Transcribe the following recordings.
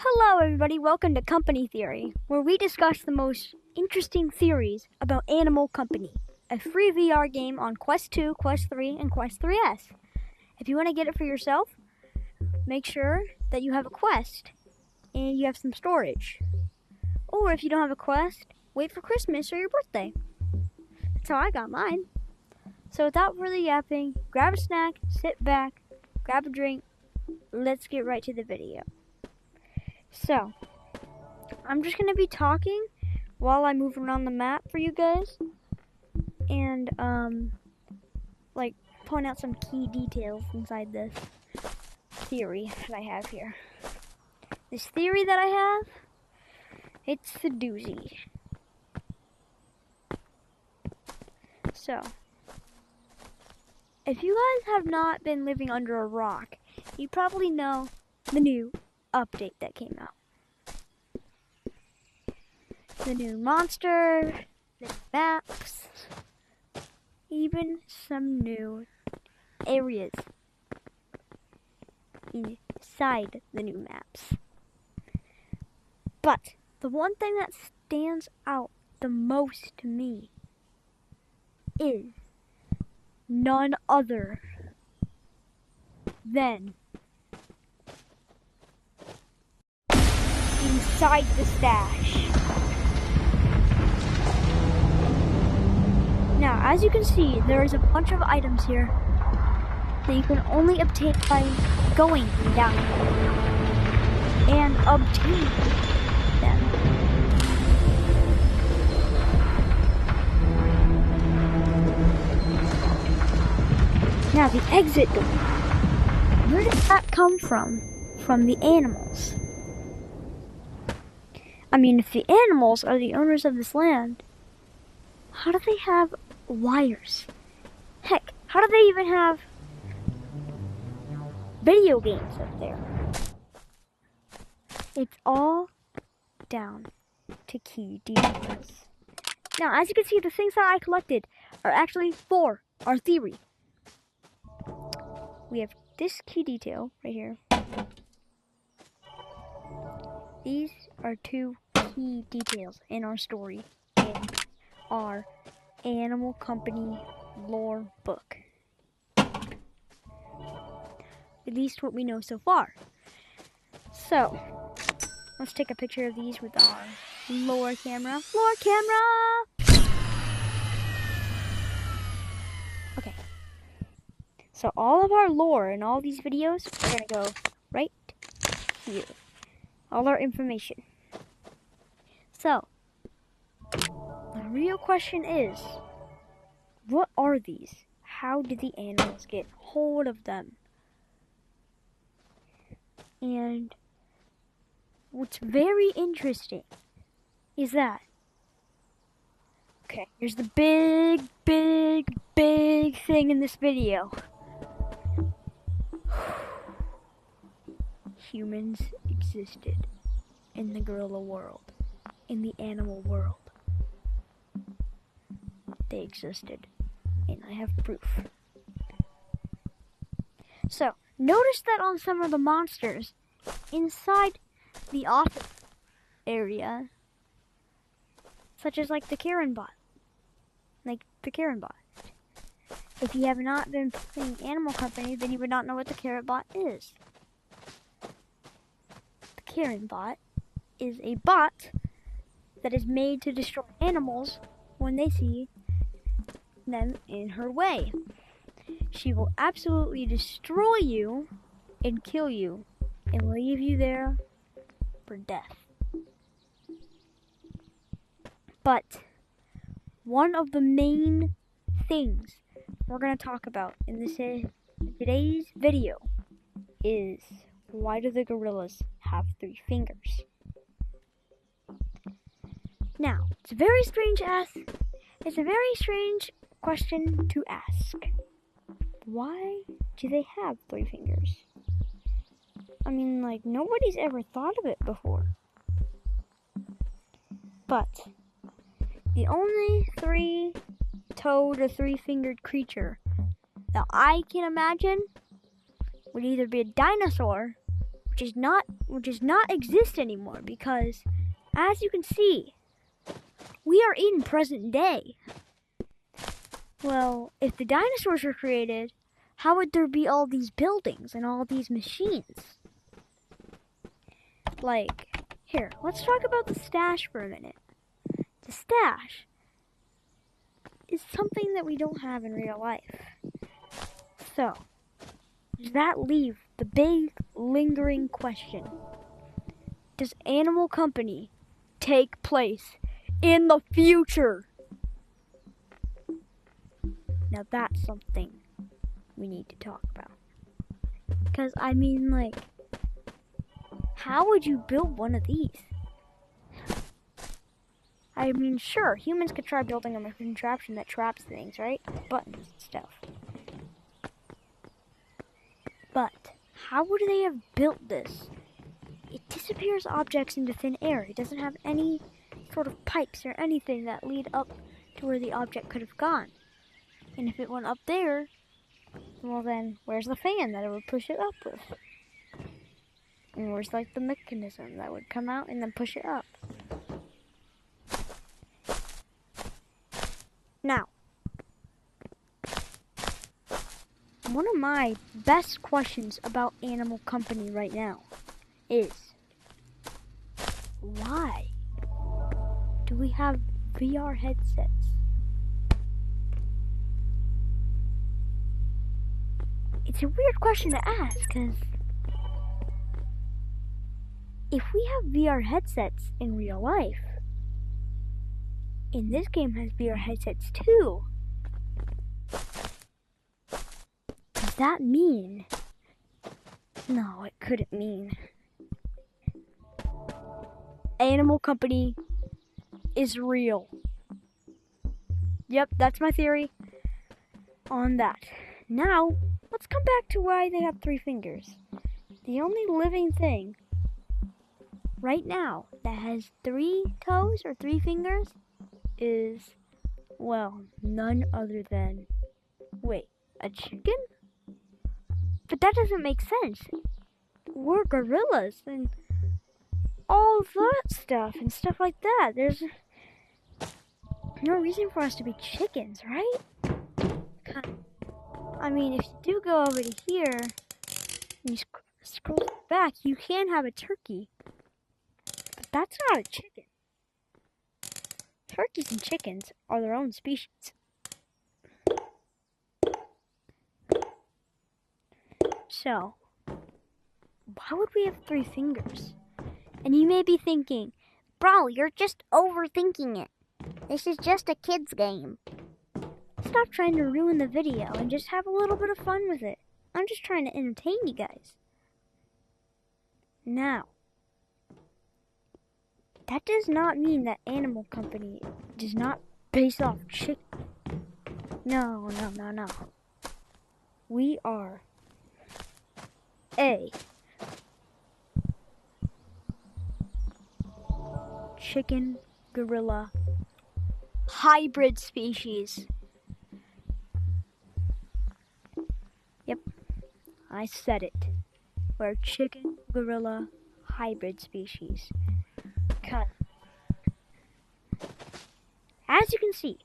Hello everybody, welcome to Company Theory, where we discuss the most interesting theories about Animal Company, a free VR game on Quest 2, Quest 3, and Quest 3S. If you want to get it for yourself, make sure that you have a Quest and you have some storage. Or if you don't have a Quest, wait for Christmas or your birthday. That's how I got mine. So without further yapping, grab a snack, sit back, grab a drink, let's get right to the video. So, I'm just going to be talking while I move around the map for you guys and, point out some key details inside this theory that I have here. This theory that I have, it's the doozy. So, if you guys have not been living under a rock, you probably know the new update that came out. The new monster, the maps, even some new areas inside the new maps. But the one thing that stands out the most to me is none other than inside the stash. Now, as you can see, there is a bunch of items here that you can only obtain by going down and obtain them. Now, the exit door. Where did that come from? From the animals. I mean, if the animals are the owners of this land, how do they have wires? Heck, how do they even have video games up there? It's all down to key details. Now, as you can see, the things that I collected are actually for our theory. We have this key detail right here. These are two key details in our story in our Animal Company lore book. At least what we know so far. So, let's take a picture of these with our lore camera. Lore camera! Okay. So all of our lore in all these videos are going to go right here. All our information. So, the real question is, what are these? How did the animals get hold of them? And what's very interesting is that, okay, here's the big thing in this video. Humans existed in the gorilla world, in the animal world. They existed, and I have proof. So, notice that on some of the monsters inside the office area, such as like the Karen bot. If you have not been playing Animal Company, then you would not know what the Carrot Bot is. The Karen bot is a bot that is made to destroy animals when they see them in her way. She will absolutely destroy you and kill you and leave you there for death. But one of the main things we're going to talk about in today's video is, why do the gorillas have 3 fingers? Now, it's a very strange question to ask. Why do they have 3 fingers? I mean, like, nobody's ever thought of it before. But the only 3-toed or 3-fingered creature that I can imagine would either be a dinosaur does not exist anymore, because as you can see, we are in present day. Well, if the dinosaurs were created, how would there be all these buildings and all these machines? Like, here, let's talk about the stash for a minute. The stash is something that we don't have in real life. So, does that leave the big, lingering question? Does Animal Company take place in the future? Now that's something we need to talk about. Because, I mean, like, how would you build one of these? I mean, sure, humans could try building a contraption that traps things, right? Buttons and stuff. But how would they have built this? It disappears objects into thin air. It doesn't have any sort of pipes or anything that lead up to where the object could have gone. And if it went up there, well then, where's the fan that it would push it up with? And where's like the mechanism that would come out and then push it up? Now, one of my best questions about Animal Company right now is, why do we have VR headsets? It's a weird question to ask, because if we have VR headsets in real life, and this game has VR headsets too, does that mean? No, it couldn't mean. Animal Company is real. Yep, that's my theory on that. Now, let's come back to why they have 3 fingers. The only living thing right now that has 3 toes or 3 fingers is, well, none other than, wait, a chicken? But that doesn't make sense. We're gorillas and all that stuff and stuff like that. There's no reason for us to be chickens, right? I mean, if you do go over to here and you scroll back, you can have a turkey. But that's not a chicken. Turkeys and chickens are their own species. So, why would we have 3 fingers? And you may be thinking, bro, you're just overthinking it. This is just a kid's game. Stop trying to ruin the video and just have a little bit of fun with it. I'm just trying to entertain you guys. Now, that does not mean that Animal Company does not base off chicken. No. We are a chicken gorilla hybrid species. Yep, I said it. We're a chicken gorilla hybrid species. Cut. As you can see,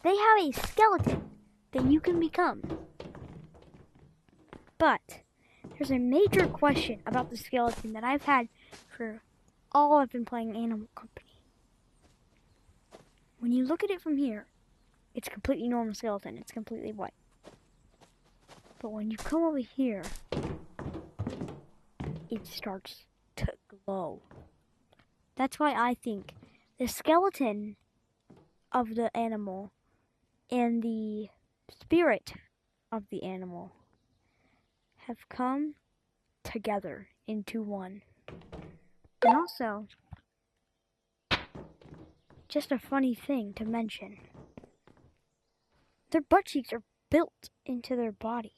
they have a skeleton that you can become. But there's a major question about the skeleton that I've had for all I've been playing Animal Company. When you look at it from here, it's a completely normal skeleton. It's completely white. But when you come over here, it starts to glow. That's why I think the skeleton of the animal and the spirit of the animal have come together into one. And also, just a funny thing to mention, their butt cheeks are built into their body.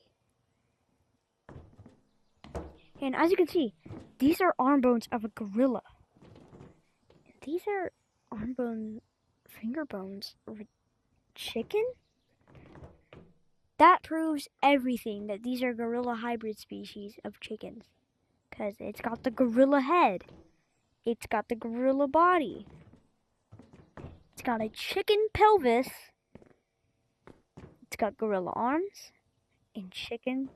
And as you can see, these are arm bones of a gorilla. And these are arm bones, finger bones of a chicken? That proves everything, that these are gorilla hybrid species of chickens. because it's got the gorilla head. It's got the gorilla body. It's got a chicken pelvis. It's got gorilla arms and chicken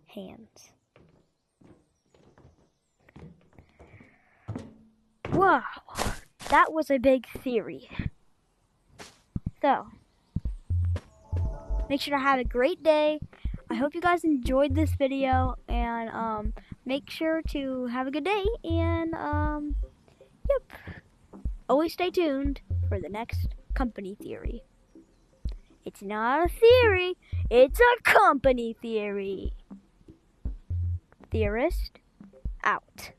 hands. Wow, that was a big theory. So, make sure to have a great day. I hope you guys enjoyed this video, and make sure to have a good day, and yep. Always stay tuned for the next company theory. It's not a theory, it's a company theory. Theorist out.